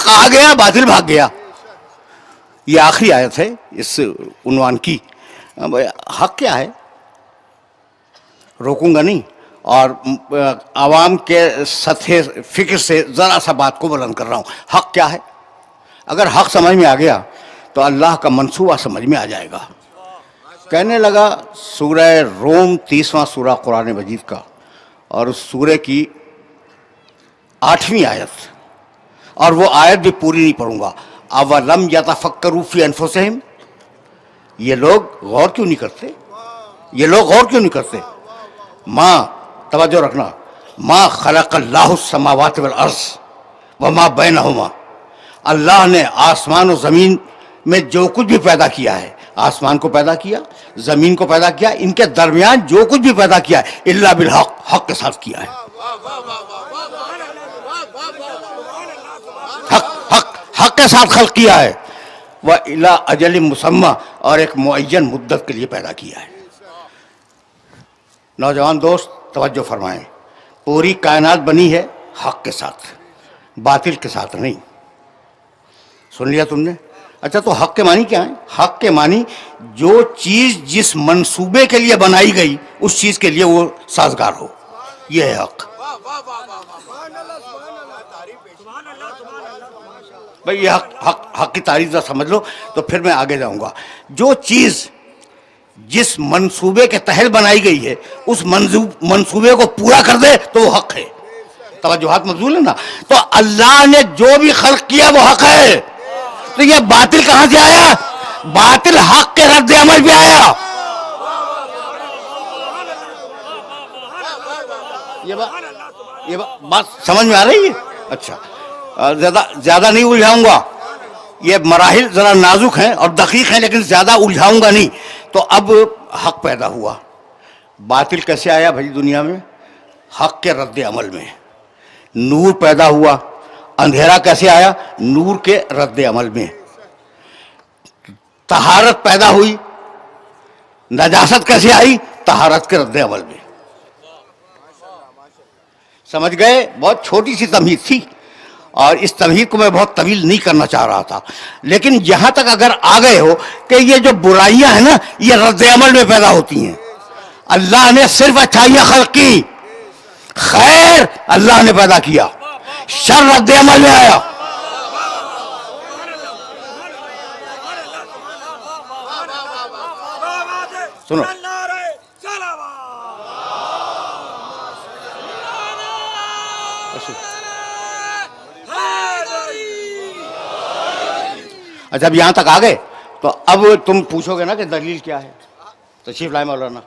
حق آ گیا باطل بھاگ گیا. یہ آخری آیت ہے اس عنوان کی. حق کیا ہے؟ روکوں گا نہیں، اور عوام کے سطح فکر سے ذرا سا بات کو بلند کر رہا ہوں. حق کیا ہے؟ اگر حق سمجھ میں آ گیا تو اللہ کا منصوبہ سمجھ میں آ جائے گا. کہنے لگا سورہ روم 30واں سورہ قرآن مجید کا، اور اس سورہ کی 8ویں آیت، اور وہ آیت بھی پوری نہیں پڑھوں گا. اولم یتفکروا فی انفسہم، یہ لوگ غور کیوں نہیں کرتے؟ یہ لوگ غور کیوں نہیں کرتے؟ ماں، توجہ رکھنا، ما خلق اللہ السماوات والارض وما بینہما، اللہ نے آسمان و زمین میں جو کچھ بھی پیدا کیا ہے، آسمان کو پیدا کیا، زمین کو پیدا کیا، ان کے درمیان جو کچھ بھی پیدا کیا ہے الا بالحق، حق کے ساتھ کیا ہے. حق کے ساتھ خلق کیا ہے. وَإِلَىٰ أَجَلٍ مُّسَمًّى، اور ایک معین مدت کے لیے پیدا کیا ہے. نوجوان دوست توجہ فرمائیں، پوری کائنات بنی ہے حق کے ساتھ، باطل کے ساتھ نہیں. سن لیا تم نے؟ اچھا تو حق کے معنی کیا ہیں؟ حق کے معنی جو چیز جس منصوبے کے لیے بنائی گئی اس چیز کے لیے وہ سازگار ہو، یہ ہے حق. بھئی یہ حق کی تعریف ذرا سمجھ لو تو پھر میں آگے جاؤں گا. جو چیز جس منصوبے کے تحت بنائی گئی ہے اس منصوبے کو پورا کر دے تو وہ حق ہے. توجہات مبذول ہے نا؟ تو اللہ نے جو بھی خلق کیا وہ حق ہے. تو یہ باطل کہاں سے آیا؟ باطل حق کے رد عمل بھی آیا. یہ بات سمجھ میں آ رہی ہے؟ اچھا، زیادہ نہیں الجھاؤں گا، یہ مراحل ذرا نازک ہیں اور دقیق ہیں لیکن زیادہ الجھاؤں گا نہیں. تو اب حق پیدا ہوا. باطل کیسے آیا بھائی دنیا میں؟ حق کے رد عمل میں. نور پیدا ہوا. اندھیرا کیسے آیا؟ نور کے رد عمل میں. طہارت پیدا ہوئی. نجاست کیسے آئی؟ طہارت کے رد عمل میں. سمجھ گئے؟ بہت چھوٹی سی تمہید تھی اور اس تمہید کو میں بہت طویل نہیں کرنا چاہ رہا تھا، لیکن یہاں تک اگر آ گئے ہو کہ یہ جو برائیاں ہیں نا یہ رد عمل میں پیدا ہوتی ہیں. اللہ نے صرف اچھائیاں خلق کی، خیر اللہ نے پیدا کیا، شر رد عمل میں آیا. سنو، اچھا اب یہاں تک آ گئے تو اب تم پوچھو گے نا کہ دلیل کیا ہے. تشریف لائے مولانا.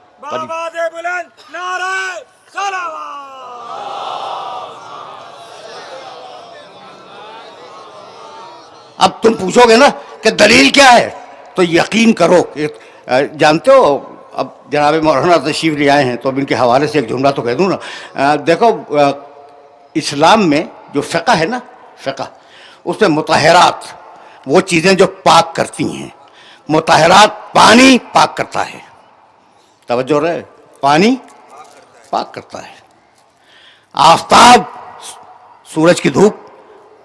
اب تم پوچھو گے نا کہ دلیل کیا ہے، تو یقین کرو کہ جانتے ہو. اب جناب مولانا تشریف لے آئے ہیں تو اب ان کے حوالے سے ایک جملہ تو کہہ دوں نا. دیکھو اسلام میں جو فقہ ہے نا، فقہ اس میں مطہرات وہ چیزیں جو پاک کرتی ہیں. مطہرات، پانی پاک کرتا ہے. توجہ رہے، پانی پاک کرتا ہے. آفتاب، سورج کی دھوپ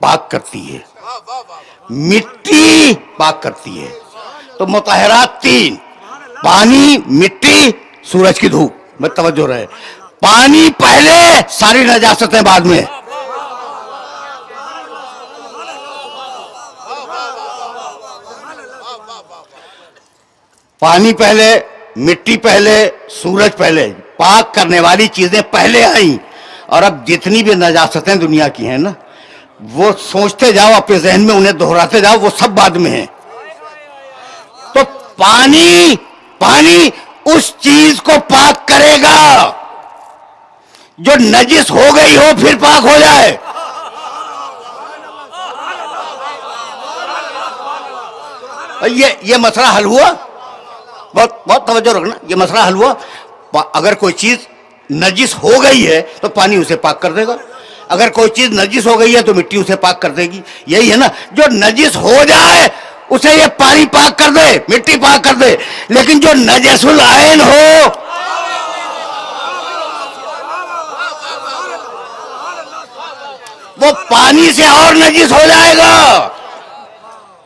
پاک کرتی ہے. مٹی پاک کرتی ہے. تو مطہرات 3: پانی، مٹی، سورج کی دھوپ. میں توجہ رہے، پانی پہلے، ساری نجاستیں بعد میں. پانی پہلے، مٹی پہلے، سورج پہلے. پاک کرنے والی چیزیں پہلے آئیں. اور اب جتنی بھی نجاستیں دنیا کی ہیں نا وہ سوچتے جاؤ اپنے ذہن میں، انہیں دہراتے جاؤ، وہ سب بعد میں ہیں. تو پانی اس چیز کو پاک کرے گا جو نجس ہو گئی ہو پھر پاک ہو جائے. یہ مسئلہ حل ہوا. بہت توجہ رکھنا، یہ مسئلہ حل ہوا. اگر کوئی چیز نجس ہو گئی ہے تو پانی اسے پاک کر دے گا. اگر کوئی چیز نجس ہو گئی ہے تو مٹی اسے پاک کر دے گی. یہی ہے نا، جو نجس ہو جائے اسے یہ پانی پاک کر دے، مٹی پاک کر دے. لیکن جو نجس العین ہو، وہ پانی سے اور نجس ہو جائے گا.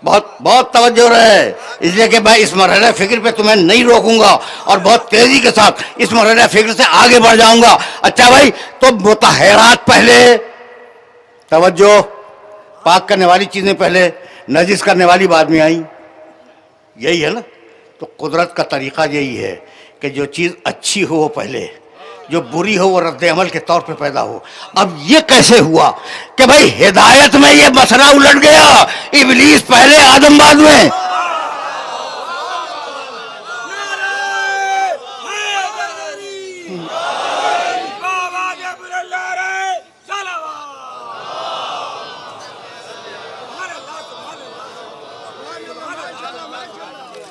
بہت بہت توجہ رہے، اس لیے کہ میں اس مرحلہ فکر پہ تمہیں نہیں روکوں گا اور بہت تیزی کے ساتھ اس مرحلہ فکر سے آگے بڑھ جاؤں گا۔ اچھا بھائی، تو مطہرات پہلے، توجہ، پاک کرنے والی چیزیں پہلے، نجس کرنے والی بعد میں آئیں، یہی ہے نا؟ تو قدرت کا طریقہ یہی ہے کہ جو چیز اچھی ہو وہ پہلے، جو بری ہو وہ رد عمل کے طور پہ پیدا ہو۔ اب یہ کیسے ہوا کہ بھائی ہدایت میں یہ مسئلہ الٹ گیا، ابلیس پہلے آدم بعد میں؟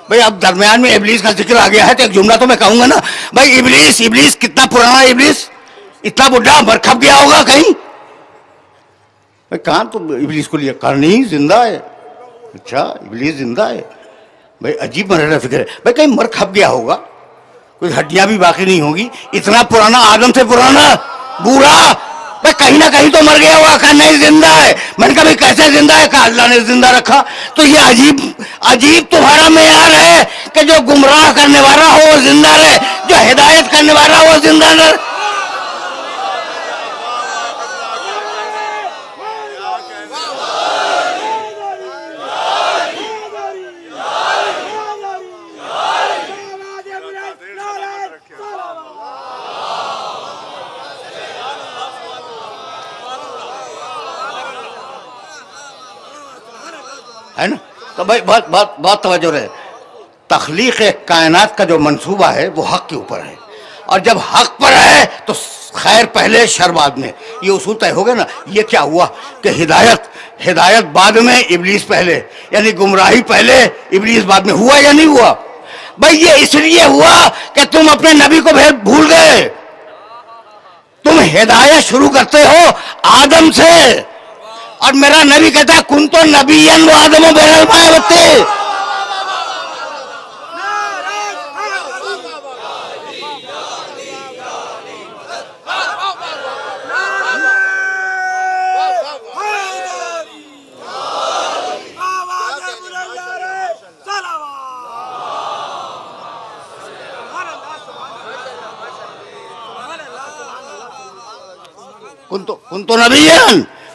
بھائی اب درمیان میں ابلیس کا ذکر آ گیا ہے تو ایک جملہ تو میں کہوں گا نا، بھائی ابلیس کتنا پرانا ہے؟ ابلیس اتنا بڈھا مر کھپ گیا ہوگا کہیں؟ بھائی کہاں تو ابلیس کو لیا؟ کہا نہیں، زندہ ہے۔ اچھا ابلیس زندہ ہے، بھائی عجیب مرحلہ فکر ہے۔ بھائی کہیں مر کھپ گیا ہوگا، کوئی ہڈیاں بھی باقی نہیں ہوگی، اتنا پرانا، آدم سے پرانا، بوڑھا، بھائی کہیں نہ کہیں تو مر گیا ہوگا۔ کہا نہیں، زندہ ہے۔ میں نے کہا بھائی کیسے زندہ ہے؟ کہا اللہ نے زندہ رکھا۔ تو یہ عجیب تمہارا معیار ہے کہ جو گمراہ کرنے والا ہو وہ زندہ رہے، جو ہدایت کرنے والا ہو وہ زندہ نہ رہے۔ ہے نا؟ تو بھائی بہت توجہ رہے، تخلیق کائنات کا جو منصوبہ ہے وہ حق کے اوپر ہے، اور جب حق پر ہے تو خیر پہلے شر بعد میں، یہ اصول طے ہو گیا نا۔ یہ کیا ہوا کہ ہدایت بعد میں، ابلیس پہلے، یعنی گمراہی پہلے، ابلیس بعد میں، ہوا یا نہیں ہوا؟ بھائی یہ اس لیے ہوا کہ تم اپنے نبی کو بھول گئے۔ تم ہدایت شروع کرتے ہو آدم سے، اور میرا نبی کہتا ہے کن تو نبی و آدم و بین الماء والطین۔ کن تو نبی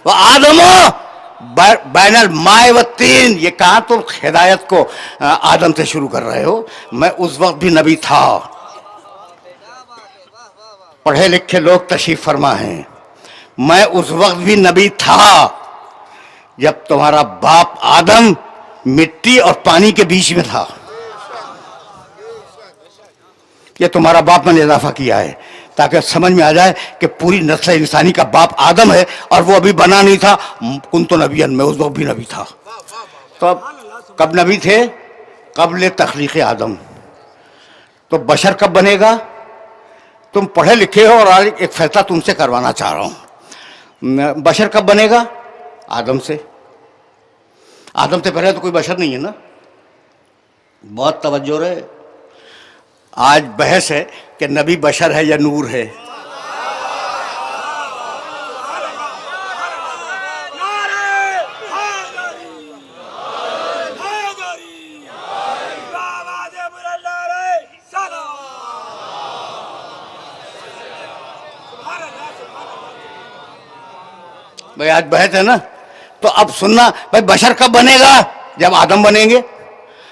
و آدم بین الماء والطین۔ یہ کہاں تم ہدایت کو آدم سے شروع کر رہے ہو؟ میں اس وقت بھی نبی تھا۔ پڑھے لکھے لوگ تشریف فرما ہیں، میں اس وقت بھی نبی تھا جب تمہارا باپ آدم مٹی اور پانی کے بیچ میں تھا۔ یہ تمہارا باپ میں نے اضافہ کیا ہے تاکہ سمجھ میں آ جائے کہ پوری نسل انسانی کا باپ آدم ہے، اور وہ ابھی بنا نہیں تھا۔ کن تو نبی، میں اس وقت بھی نبی تھا۔ تو اب کب نبی تھے؟ قبل تخلیق آدم۔ تو بشر کب بنے گا؟ تم پڑھے لکھے ہو، اور آج ایک فیصلہ تم سے کروانا چاہ رہا ہوں۔ بشر کب بنے گا؟ آدم سے۔ آدم سے پہلے تو کوئی بشر نہیں ہے نا۔ بہت توجہ رہے، آج بحث ہے کہ نبی بشر ہے یا نور ہے۔ بھائی آج بحث ہے نا، تو اب سننا، بھائی بشر کب بنے گا؟ جب آدم بنیں گے۔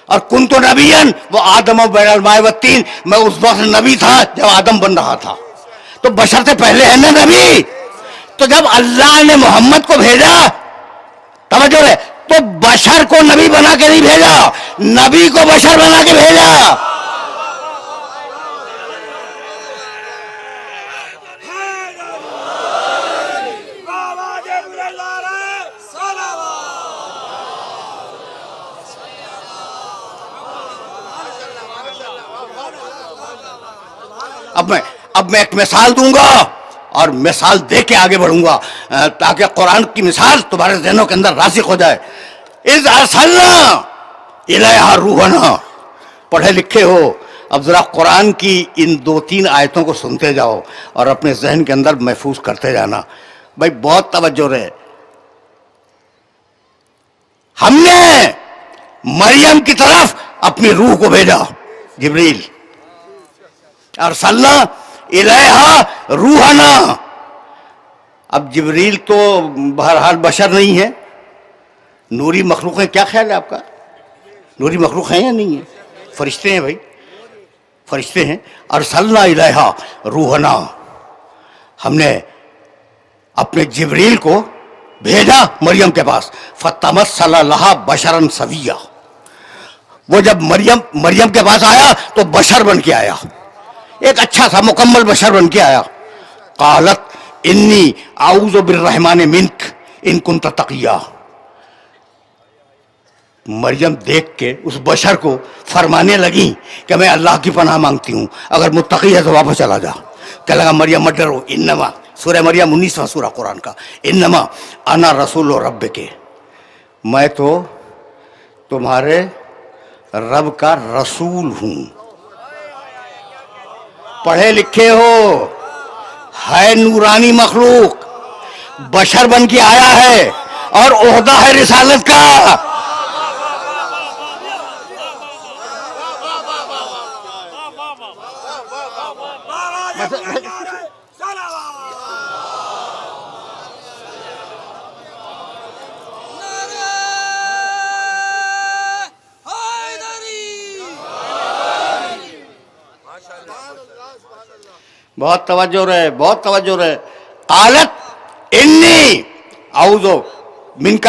اور کن تو نبیًا وہ آدم و بین الماء والطین، میں اس وقت نبی تھا جب آدم بن رہا تھا۔ تو بشر سے پہلے ہے نا نبی۔ تو جب اللہ نے محمد کو بھیجا، توجہ ہے، تو بشر کو نبی بنا کے نہیں بھیجا، نبی کو بشر بنا کے بھیجا۔ اب میں ایک مثال دوں گا اور مثال دے کے آگے بڑھوں گا تاکہ قرآن کی مثال تمہارے ذہنوں کے اندر راسخ ہو جائے۔ اذ ارسلنا الیہا روحنا، پڑھے لکھے ہو، اب ذرا قرآن کی ان 2-3 آیتوں کو سنتے جاؤ اور اپنے ذہن کے اندر محفوظ کرتے جانا۔ بھائی بہت توجہ رہے، ہم نے مریم کی طرف اپنی روح کو بھیجا جبریل، ارسلنا الیہا روحنا. اب جبریل تو بہرحال بشر نہیں ہے، نوری مخلوق ہیں. کیا خیال ہے آپ کا؟ نوری مخلوق ہیں یا نہیں ہیں؟ فرشتے ہیں بھائی، فرشتے ہیں. ارسلنا الیہا روحنا، ہم نے اپنے جبریل کو بھیجا مریم کے پاس. فتمثل لہا بشرا سویا، وہ جب مریم کے پاس آیا تو بشر بن کے آیا، ایک اچھا سا مکمل بشر بن کے آیا. قالت انی اعوذ بالرحمن منک ان کنت تقیا. مریم دیکھ کے اس بشر کو فرمانے لگی کہ میں اللہ کی پناہ مانگتی ہوں، اگر متقی ہے تو واپس چلا جا. کہنے لگا مریم مت ڈرو، انما، سورہ مریم 19واں سورہ قرآن کا، انما انا رسول رب کے، میں تو تمہارے رب کا رسول ہوں. پڑھے لکھے ہو، ہے نورانی مخلوق، بشر بن کے آیا ہے اور عہدہ ہے رسالت کا. بہت توجہ رہے، بہت توجہ رہے. قالت انی اعوذ منک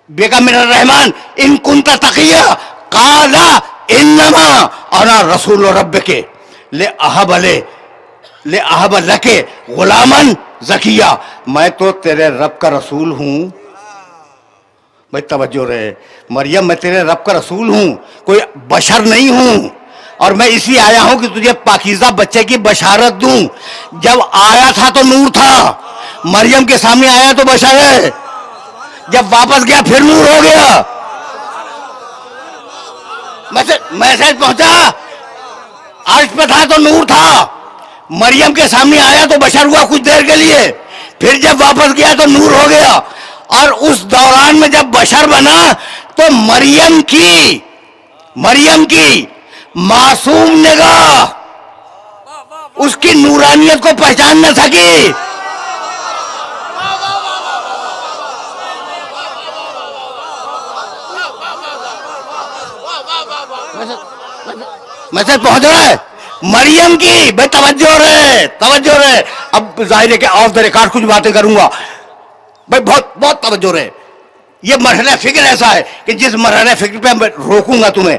بک من الرحمن ان کنت تقیا. قال انما انا رسول ربک لأہب لک غلاما زکیا. میں تو تیرے رب کا رسول ہوں. بھائی توجہ رہے، مریم میں تیرے رب کا رسول ہوں، کوئی بشر نہیں ہوں، اور میں اسی آیا ہوں کہ تجھے پاکیزہ بچے کی بشارت دوں. جب آیا تھا تو نور تھا، مریم کے سامنے آیا تو بشر ہے، جب واپس گیا پھر نور ہو گیا. میسج پہنچا، عرش پہ تھا تو نور تھا، مریم کے سامنے آیا تو بشر ہوا کچھ دیر کے لیے، پھر جب واپس گیا تو نور ہو گیا. اور اس دوران میں جب بشر بنا تو مریم کی معصوم نگاہ اس کی نورانیت کو پہچان نہ سکی. میسج پہنچ رہا ہے مریم کی. بھائی توجہ رہے. اب ظاہر ہے کہ آف دا ریکارڈ کچھ باتیں کروں گا بھائی، بہت توجہ رہے. یہ مرحلہ فکر ایسا ہے کہ جس مرحلہ فکر پہ میں روکوں گا تمہیں.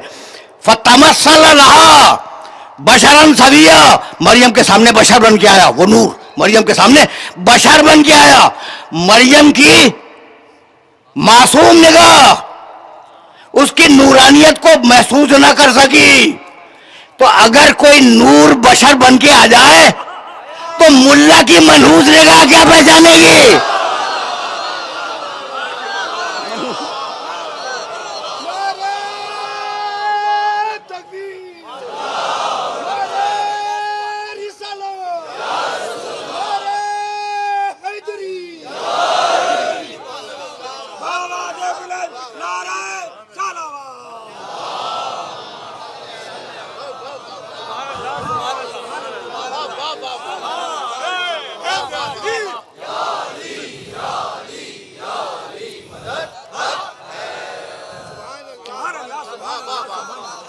فتمثل لہا بشرا سویا، مریم کے سامنے بشر بن کے آیا، وہ نور مریم کے سامنے بشر بن کے آیا. مریم کی معصوم نگاہ اس کی نورانیت کو محسوس نہ کر سکی. تو اگر کوئی نور بشر بن کے آ جائے تو ملا کی منحوس نگاہ کیا پہچانے گی؟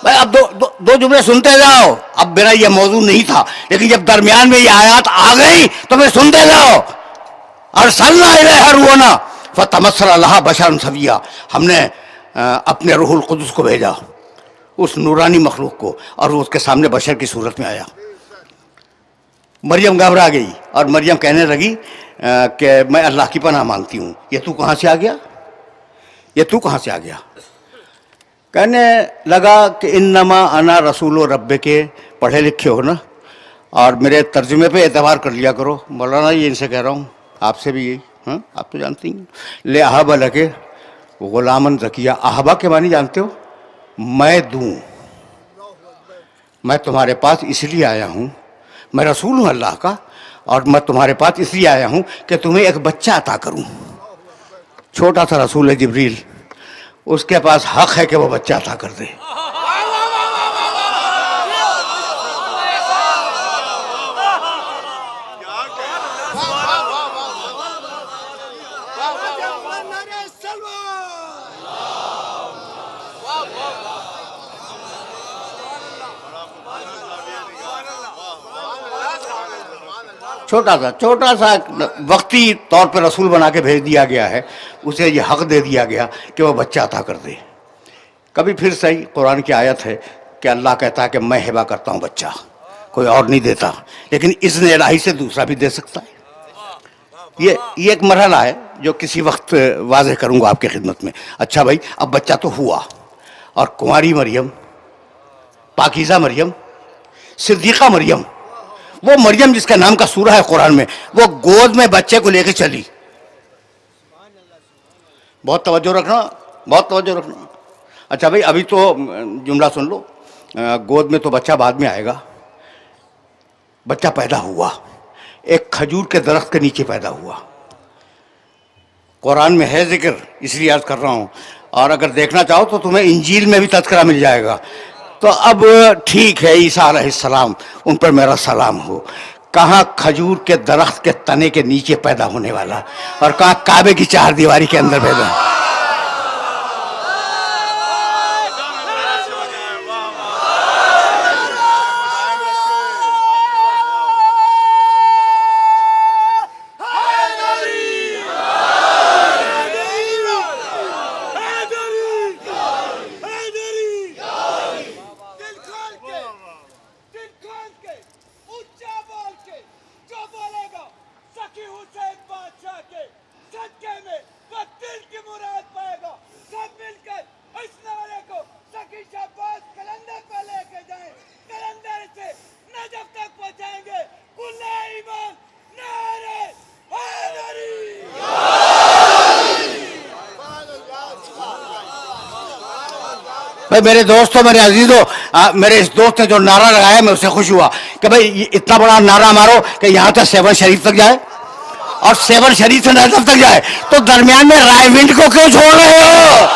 بھائی اب دو جملے سنتے جاؤ. اب میرا یہ موضوع نہیں تھا، لیکن جب درمیان میں یہ آیات آ گئی تو میں سنتے جاؤ. ارسلنا الیہا روحنا فتمثل لہا بشرا سویا، ہم نے اپنے روح القدس کو بھیجا اس نورانی مخلوق کو، اور وہ اس کے سامنے بشر کی صورت میں آیا. مریم گھبرا گئی اور مریم کہنے لگی کہ میں اللہ کی پناہ مانگتی ہوں. یہ تو کہاں سے آ گیا؟ کہنے لگا کہ انما انا رسول رب کے. پڑھے لکھے ہو نا، اور میرے ترجمے پہ اعتبار کر لیا کرو. مولانا یہ ان سے کہہ رہا ہوں، آپ سے بھی یہی، ہاں آپ تو جانتے ہیں. لے اہب لکے غلامن زکیہ. اہبا کے معنی جانتے ہو؟ میں دوں. میں تمہارے پاس اس لیے آیا ہوں، میں رسول ہوں اللہ کا، اور میں تمہارے پاس اس لیے آیا ہوں کہ تمہیں ایک بچہ عطا کروں. چھوٹا سا رسول ہے جبریل، اس کے پاس حق ہے کہ وہ بچہ عطا کر دے. چھوٹا سا وقتی طور پہ رسول بنا کے بھیج دیا گیا ہے، اسے یہ حق دے دیا گیا کہ وہ بچہ عطا کر دے. کبھی پھر صحیح قرآن کی آیت ہے کہ اللہ کہتا ہے کہ میں ہبہ کرتا ہوں بچہ، کوئی اور نہیں دیتا، لیکن اذن الہی سے دوسرا بھی دے سکتا ہے. یہ ایک مرحلہ ہے جو کسی وقت واضح کروں گا آپ کی خدمت میں. اچھا بھائی، اب بچہ تو ہوا، اور کنواری مریم، پاکیزہ مریم، صدیقہ مریم، وہ مریم جس کا نام کا سورہ ہے قرآن میں، وہ گود میں بچے کو لے کے چلی. بہت توجہ رکھنا، بہت توجہ رکھنا. اچھا بھائی، ابھی تو جملہ سن لو، گود میں تو بچہ بعد میں آئے گا. بچہ پیدا ہوا، ایک کھجور کے درخت کے نیچے پیدا ہوا. قرآن میں ہے ذکر، اس لیے یاد کر رہا ہوں، اور اگر دیکھنا چاہو تو تمہیں انجیل میں بھی تذکرہ مل جائے گا. تو اب ٹھیک ہے، عیسیٰ علیہ السلام، ان پر میرا سلام ہو، کہاں کھجور کے درخت کے تنے کے نیچے پیدا ہونے والا، اور کہاں کعبے کی چار دیواری کے اندر پیدا. بھائی میرے دوستوں، میرے عزیزوں، میرے اس دوست نے جو نعرہ لگایا میں اس سے خوش ہوا کہ بھائی اتنا بڑا نعرہ مارو کہ یہاں تک 7 شریف تک جائے، اور 7 شریف سے نجف تک جائے، تو درمیان میں رائے ونڈ کو کیوں چھوڑ رہے ہو؟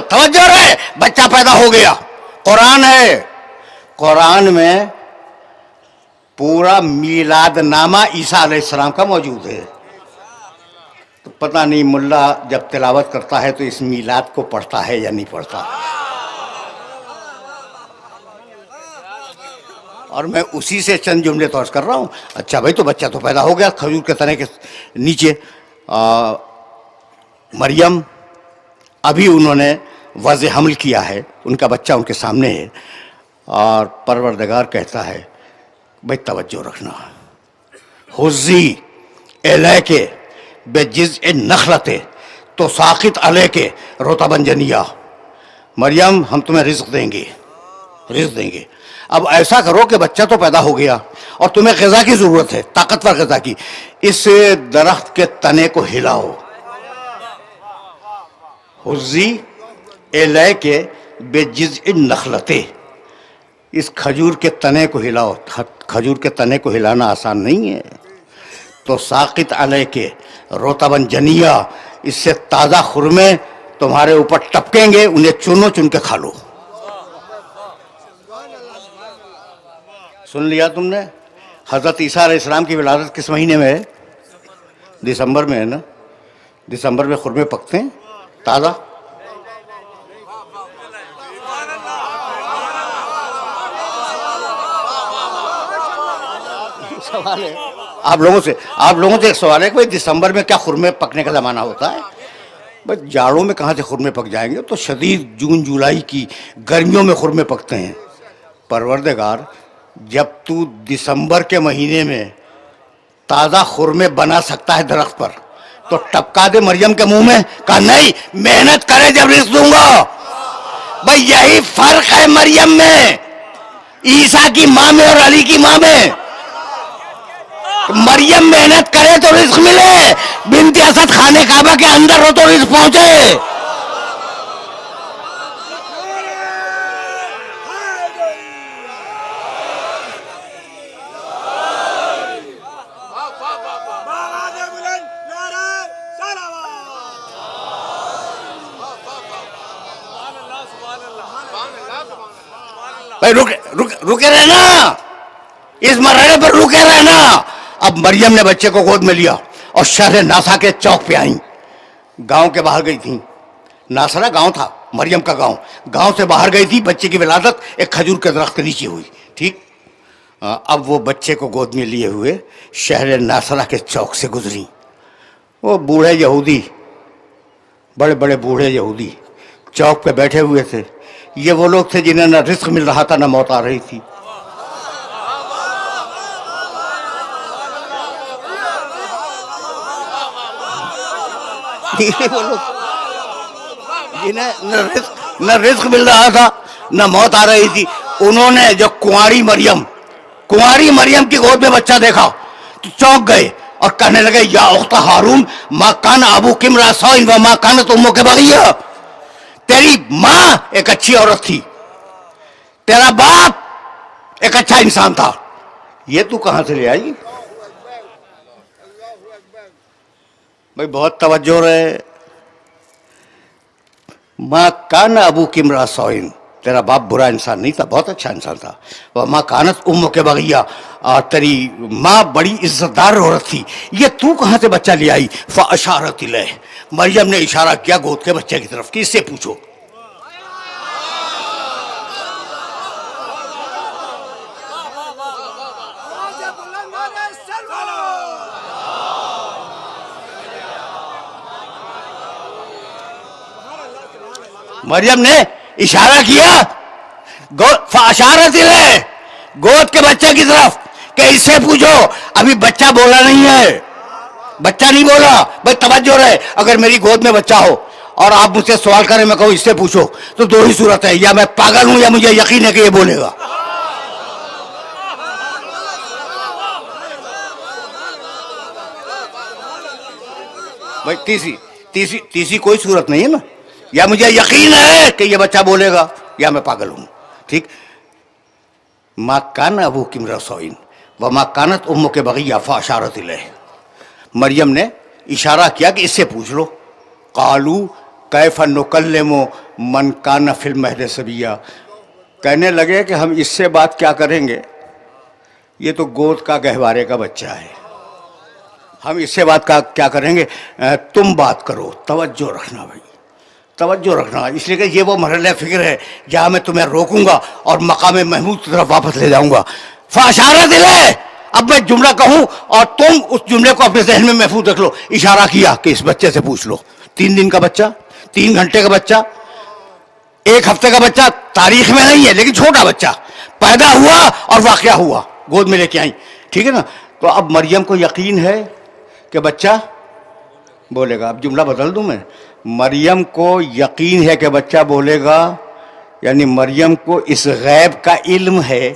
توجہ رہے، بچہ پیدا ہو گیا. قرآن ہے، قرآن میں پورا میلاد نامہ عیسیٰ علیہ السلام کا موجود ہے. تو پتہ نہیں ملا جب تلاوت کرتا ہے تو اس میلاد کو پڑھتا ہے یا نہیں پڑھتا. اور میں اسی سے چند جملے توڑ کر رہا ہوں. اچھا بھائی، تو بچہ تو پیدا ہو گیا کھجور کے تنے کے نیچے. مریم ابھی انہوں نے وضع حمل کیا ہے، ان کا بچہ ان کے سامنے ہے، اور پروردگار کہتا ہے بھائی توجہ رکھنا، حزی الیک بجذع النخلۃ تساقط علیک رطبا جنیا. مریم ہم تمہیں رزق دیں گے، رزق دیں گے. اب ایسا کرو کہ بچہ تو پیدا ہو گیا اور تمہیں غذا کی ضرورت ہے، طاقتور غذا کی. اس درخت کے تنے کو ہلاؤ، حزی الیک بجذع النخلۃ، اس کھجور کے تنے کو ہلاؤ. کھجور کے تنے کو ہلانا آسان نہیں ہے. تو ساقط علیک رطبا جنیا، اس سے تازہ خرمے تمہارے اوپر ٹپکیں گے، انہیں چنو، چن کے کھا لو. سن لیا تم نے؟ حضرت عیسیٰ علیہ السلام کی ولادت کس مہینے میں ہے؟ دسمبر میں ہے نا. دسمبر میں خرمے پکتے ہیں تازہ. سوال ہے آپ لوگوں سے ایک سوال ہے کہ بھائی دسمبر میں کیا خرمے پکنے کا زمانہ ہوتا ہے؟ بس جاڑوں میں کہاں سے خرمے پک جائیں گے؟ تو شدید جون جولائی کی گرمیوں میں خرمے پکتے ہیں۔ پروردگار جب تو دسمبر کے مہینے میں تازہ خرمے بنا سکتا ہے درخت پر تو ٹپکا دے مریم کے منہ میں، کہا نہیں محنت کرے جب رزق دوں گا۔ بھائی یہی فرق ہے مریم میں، عیسیٰ کی ماں میں اور علی کی ماں میں۔ مریم محنت کرے تو رزق ملے، بنت اسد خانے کعبہ کے اندر ہو تو رزق پہنچے۔ بھائی رکے رہنا، اس مرحلے پر رکے رہنا۔ اب مریم نے بچے کو گود میں لیا اور شہر ناسا کے چوک پہ آئیں، گاؤں کے باہر گئی تھیں۔ ناسرا گاؤں تھا، مریم کا گاؤں، گاؤں سے باہر گئی تھی۔ بچے کی ولادت ایک کھجور کے درخت کے نیچے ہوئی، ٹھیک۔ اب وہ بچے کو گود میں لیے ہوئے شہر ناسرا کے چوک سے گزری۔ وہ بوڑھے یہودی، بڑے بڑے بوڑھے یہودی چوک پہ بیٹھے ہوئے تھے۔ یہ وہ لوگ تھے جنہیں نہ رزق مل رہا تھا نہ موت آ رہی تھی۔ وہ لوگ جنہیں نہ رزق مل رہا تھا نہ موت آ رہی تھی، انہوں نے جو کنواری مریم کی گود میں بچہ دیکھا تو چونک گئے اور کہنے لگے یا اخت ہارون ما کان ابوک امرأ سوء وما کانت امک بغیہ۔ تیری ماں ایک اچھی عورت تھی، تیرا باپ ایک اچھا انسان تھا، یہ تو کہاں سے لے آئی؟ بھائی بہت توجہ رہے۔ ماں کان ابوک امرأ سوء، تیرا باپ برا انسان نہیں تھا، بہت اچھا انسان تھا۔ وما کانت امک بغیہ، اور تیری ماں بڑی عزت دار عورت تھی، یہ تو کہاں سے بچہ لے آئی؟ فاشارت الیہ، مریم نے اشارہ کیا گود کے بچے کی طرف کہ اس سے پوچھو۔ مریم نے اشارہ کیا فاشارت الیہ، گود کے بچے کی طرف کہ اس سے پوچھو۔ ابھی بچہ بولا نہیں ہے، بچہ نہیں بولا۔ بھائی توجہ رہے، اگر میری گود میں بچہ ہو اور آپ مجھ سے سوال کریں، میں کہوں اس سے پوچھو، تو دو ہی صورت ہے، یا میں پاگل ہوں یا مجھے یقین ہے کہ یہ بولے گا۔ بھائی تیسری کوئی صورت نہیں ہے نا، یا مجھے یقین ہے کہ یہ بچہ بولے گا یا میں پاگل ہوں، ٹھیک۔ ما کان ابوک امرأ سوء وما کانت امک بغیہ فاشارت الیہ، مریم نے اشارہ کیا کہ اس سے پوچھ لو۔ قالوا کیف نکلم من کان فی المہد صبیا، کہنے لگے کہ ہم اس سے بات کیا کریں گے، یہ تو گود کا گہوارے کا بچہ ہے، ہم اس سے بات کیا کریں گے، تم بات کرو۔ توجہ رکھنا بھائی، توجہ رکھنا، اس لیے کہ یہ وہ مرحلہ فکر ہے جہاں میں تمہیں روکوں گا اور مقام محمود کی طرف واپس لے جاؤں گا۔ فاشارت الیہ، اب میں جملہ کہوں اور تم اس جملے کو اپنے ذہن میں محفوظ رکھ لو۔ اشارہ کیا کہ اس بچے سے پوچھ لو، 3 دن کا بچہ، 3 گھنٹے کا بچہ، 1 ہفتے کا بچہ، تاریخ میں نہیں ہے لیکن چھوٹا بچہ پیدا ہوا اور واقعہ ہوا، گود میں لے کے آئیں، ٹھیک ہے نا۔ تو اب مریم کو یقین ہے کہ بچہ بولے گا۔ اب جملہ بدل دوں میں، مریم کو یقین ہے کہ بچہ بولے گا، یعنی مریم کو اس غیب کا علم ہے۔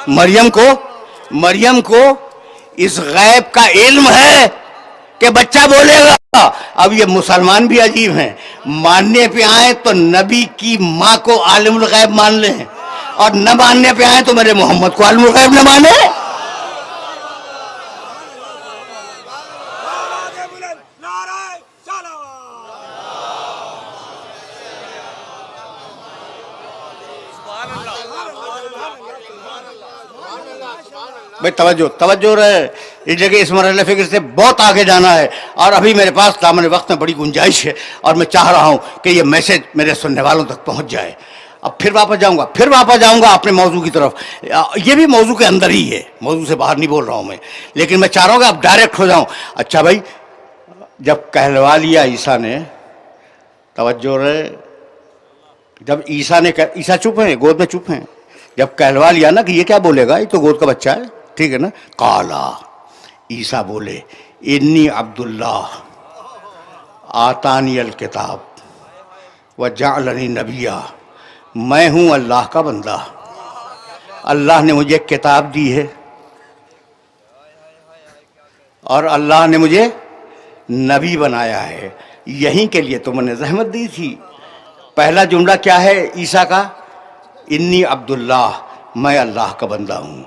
مریم کو اس غیب کا علم ہے کہ بچہ بولے گا۔ اب یہ مسلمان بھی عجیب ہیں، ماننے پہ آئیں تو نبی کی ماں کو عالم الغیب مان لیں، اور نہ ماننے پہ آئیں تو میرے محمد کو عالم الغیب نہ مانے۔ بھائی توجہ رہے، اس جگہ اس مرحلے فکر سے بہت آگے جانا ہے، اور ابھی میرے پاس دامن وقت میں بڑی گنجائش ہے، اور میں چاہ رہا ہوں کہ یہ میسج میرے سننے والوں تک پہنچ جائے۔ اب پھر واپس جاؤں گا اپنے موضوع کی طرف. یہ بھی موضوع کے اندر ہی ہے, موضوع سے باہر نہیں بول رہا ہوں میں, لیکن میں چاہ رہا ہوں کہ اب ڈائریکٹ ہو جاؤں. اچھا بھائی, جب کہلوا لیا عیسیٰ نے, توجہ رہے, جب عیسیٰ چپ ہیں, گود میں چپ ہیں, جب کہلوا لیا نا کہ یہ کیا بولے گا, یہ تو گود کا بچہ ہے, ٹھیک ہے نا. قالا, عیسیٰ بولے, انی عبداللہ آتانی الکتاب وجعلنی نبیا, میں ہوں اللہ کا بندہ, اللہ نے مجھے کتاب دی ہے اور اللہ نے مجھے نبی بنایا ہے. یہیں کے لیے تو میں نے زحمت دی تھی. پہلا جملہ کیا ہے عیسیٰ کا؟ انی عبداللہ, میں اللہ کا بندہ ہوں.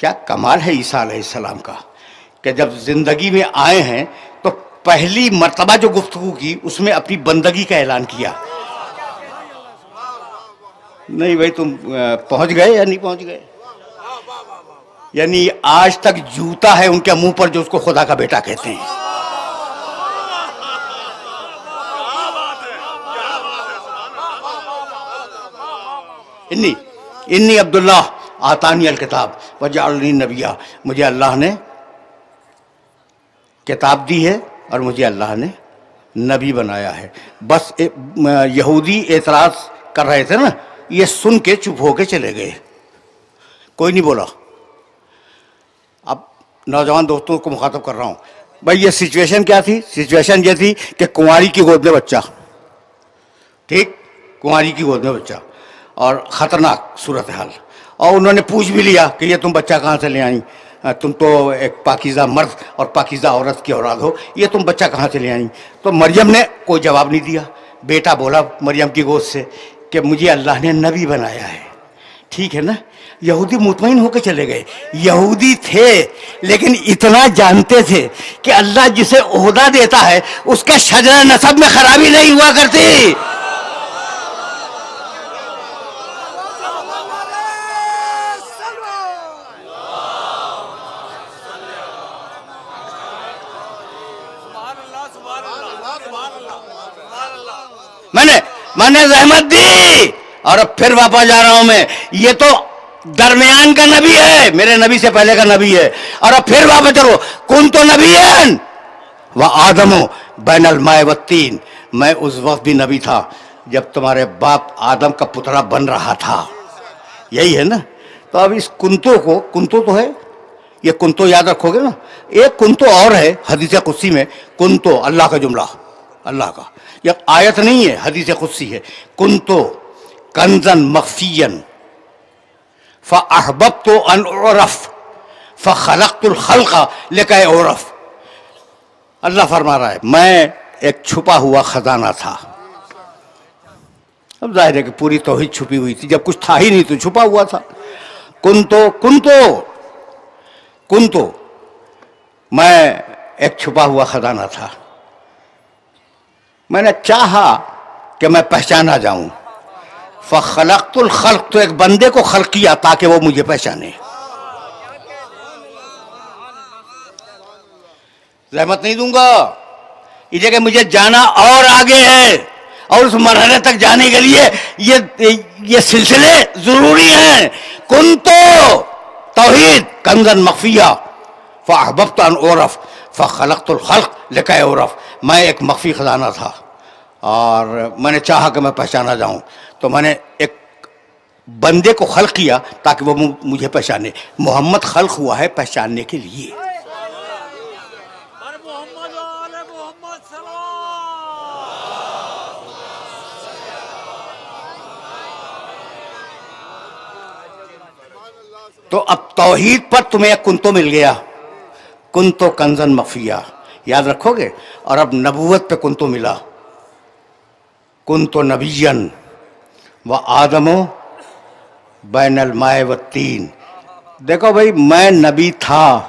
کیا کمال ہے عیسیٰ علیہ السلام کا کہ جب زندگی میں آئے ہیں تو پہلی مرتبہ جو گفتگو کی اس میں اپنی بندگی کا اعلان کیا. نہیں بھائی, تم پہنچ گئے یا نہیں پہنچ گئے؟ یعنی آج تک جوتا ہے ان کے منہ پر جو اس کو خدا کا بیٹا کہتے ہیں. انی عبداللہ آتانی الکتاب وجعلنی نبیا, مجھے اللہ نے کتاب دی ہے اور مجھے اللہ نے نبی بنایا ہے. بس یہودی اعتراض کر رہے تھے نا, یہ سن کے چپ ہو کے چلے گئے, کوئی نہیں بولا. اب نوجوان دوستوں کو مخاطب کر رہا ہوں. بھائی یہ سچویشن کیا تھی؟ سچویشن یہ تھی کہ کنواری کی گود میں بچہ, ٹھیک, کنواری کی گود میں بچہ, اور خطرناک صورتحال. اور انہوں نے پوچھ بھی لیا کہ یہ تم بچہ کہاں سے لے آئیں, تم تو ایک پاکیزہ مرد اور پاکیزہ عورت کی اولاد ہو, یہ تم بچہ کہاں سے لے آئیں؟ تو مریم نے کوئی جواب نہیں دیا. بیٹا بولا مریم کی گود سے کہ مجھے اللہ نے نبی بنایا ہے. ٹھیک ہے نا. یہودی مطمئن ہو کے چلے گئے. یہودی تھے لیکن اتنا جانتے تھے کہ اللہ جسے عہدہ دیتا ہے اس کے شجرہ نسب میں خرابی نہیں ہوا کرتی. میں نے زحمت دی اور اب پھر واپس جا رہا ہوں میں. یہ تو درمیان کا نبی ہے, میرے نبی سے پہلے کا نبی ہے. اور اب پھر واپس چلو, کن تو نبی وآدم بین الماء والطین, میں اس وقت بھی نبی تھا جب تمہارے باپ آدم کا پترا بن رہا تھا. یہی ہے نا. تو اب اس کنتو کو, کنتو تو ہے, یہ کنتو یاد رکھو گے نا. ایک کنتو اور ہے حدیث قدسی میں, کنتو اللہ کا جملہ, اللہ کا, یہ آیت نہیں ہے, حدیث قدسی ہے. کنتو کنزن مخفین فاحببت ان اعرف فخلقت الخلق لکي اعرف. اللہ فرما رہا ہے میں ایک چھپا ہوا خزانہ تھا. اب ظاہر ہے کہ پوری توحید چھپی ہوئی تھی, جب کچھ تھا ہی نہیں تو چھپا ہوا تھا. کنتو میں ایک چھپا ہوا خزانہ تھا. میں نے چاہا کہ میں پہچانا جاؤں. فخلقت الخلق, تو ایک بندے کو خلق کیا تاکہ وہ مجھے پہچانے. زحمت نہیں دوں گا, یہ جگہ مجھے جانا اور آگے ہے, اور اس مرحلے تک جانے کے لیے یہ سلسلے ضروری ہیں. کنتو توحید کنزن مخفیہ فاحببت ان اعرف فخلقت الخلق لکي اعرف. میں ایک مخفی خزانہ تھا اور میں نے چاہا کہ میں پہچانا جاؤں, تو میں نے ایک بندے کو خلق کیا تاکہ وہ مجھے پہچانے. محمد خلق ہوا ہے پہچاننے کے لیے. تو اب توحید پر تمہیں ایک کنتو مل گیا, کنتو کنزن مخفیہ, یاد رکھو گے. اور اب نبوت پہ کنتو ملا, کنتو نبیًا وآدم بین الماء والطین. دیکھو بھائی, میں نبی تھا,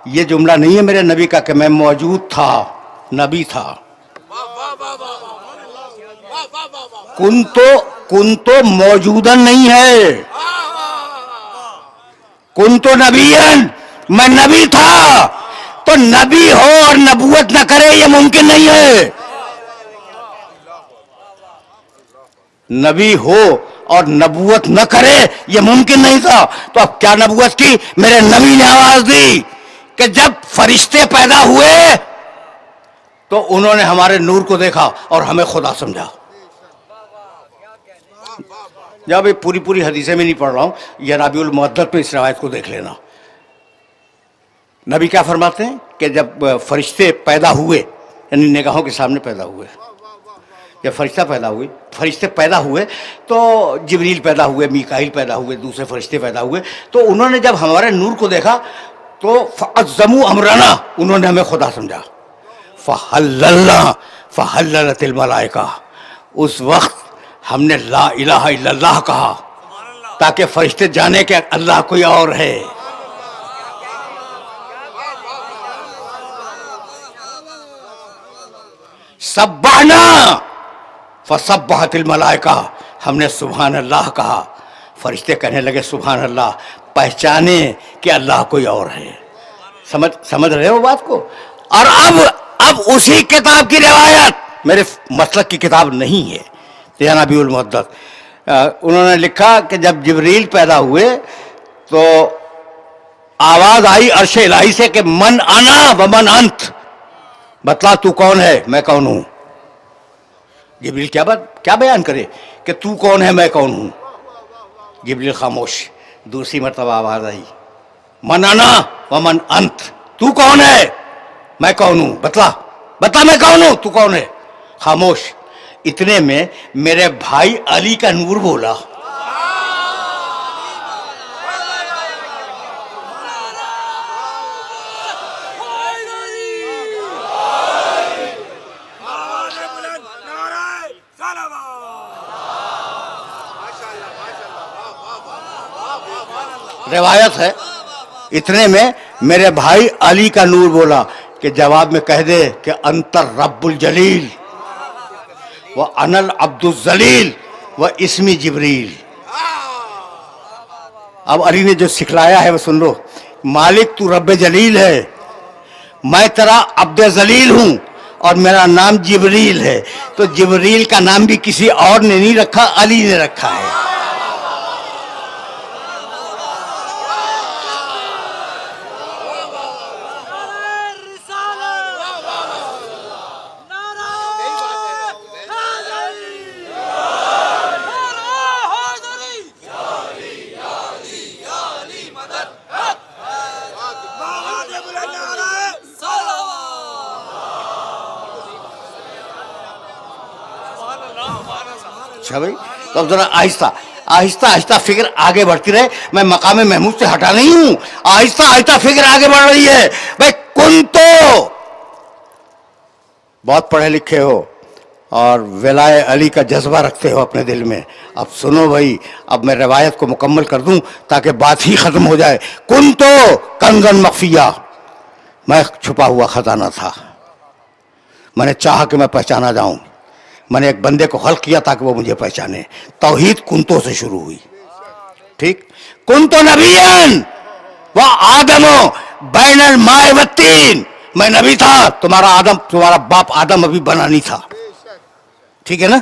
یہ جملہ نہیں ہے میرے نبی کا کہ میں موجود تھا, نبی تھا. کنتو موجودن نہیں ہے, کنتو نبیًا, میں نبی تھا. تو نبی ہو اور نبوت نہ کرے یہ ممکن نہیں ہے. نبی ہو اور نبوت نہ کرے یہ ممکن نہیں تھا. تو اب کیا نبوت کی؟ میرے نبی نے آواز دی کہ جب فرشتے پیدا ہوئے تو انہوں نے ہمارے نور کو دیکھا اور ہمیں خدا سمجھا. جب پوری حدیثیں میں نہیں پڑھ رہا ہوں، یہ رابع المعدت پہ اس روایت کو دیکھ لینا. نبی کیا فرماتے ہیں کہ جب فرشتے پیدا ہوئے، یعنی نگاہوں کے سامنے پیدا ہوئے، جب فرشتے پیدا ہوئے تو جبریل پیدا ہوئے، میکائیل پیدا ہوئے، دوسرے فرشتے پیدا ہوئے. تو انہوں نے جب ہمارے نور کو دیکھا تو فعظموا امرنا، انہوں نے ہمیں خدا سمجھا. فحللت الملائکہ، اس وقت ہم نے لا الہ الا اللہ کہا تاکہ فرشتے جانے کہ اللہ کوئی اور ہے. سبحنا فسبحت الملائکہ، ہم نے سبحان اللہ کہا، فرشتے کہنے لگے سبحان اللہ، پہچانے کہ اللہ کوئی اور ہے. سمجھ رہے ہو بات کو؟ اور اب اسی کتاب کی روایت، میرے مسلک کی کتاب نہیں ہے، رابع المعدت، انہوں نے لکھا کہ جب جبریل پیدا ہوئے تو آواز آئی عرش الہی سے کہ من انا ومن انت، بتلا تو کون ہے میں کون ہوں. جبریل کیا بیان کرے کہ تو کون ہے میں کون ہوں. جبریل خاموش. دوسری مرتبہ آواز آئی من انا ومن انت، تو کون ہے میں کون ہوں، بتلا میں کون ہوں، تو کون ہے. خاموش. اتنے میں میرے بھائی علی کا نور بولا. روایت ہے اتنے میں میرے بھائی علی کا نور بولا کہ جواب میں کہہ دے کہ انتر رب الجلیل وَأَنَا الْعَبْدُ الذَّلِيلُ وَإِسْمِ جبریل. اب علی نے جو سکھلایا ہے وہ سن لو. مالک تو رب جلیل ہے، میں تیرا عبد ذلیل ہوں اور میرا نام جبریل ہے. تو جبریل کا نام بھی کسی اور نے نہیں رکھا، علی نے رکھا ہے. اچھا بھائی، تو اب ذرا آہستہ فکر آگے بڑھتی رہے. میں مقام محمود سے ہٹا نہیں ہوں، آہستہ فکر آگے بڑھ رہی ہے. بھائی کن تو بہت پڑھے لکھے ہو اور ولائے علی کا جذبہ رکھتے ہو اپنے دل میں. اب سنو بھائی، اب میں روایت کو مکمل کر دوں تاکہ بات ہی ختم ہو جائے. کن تو کنزن مخفیہ، میں چھپا ہوا خزانہ تھا. میں نے چاہا کہ میں پہچانا جاؤں. میں نے ایک بندے کو خلق کیا تاکہ وہ مجھے پہچانے. توحید کنتوں سے شروع ہوئی. ٹھیک. کنتو نبیًا و آدم بین الماء والطین، میں نبی تھا، تمہارا باپ آدم ابھی بنا نہیں تھا. ٹھیک ہے نا.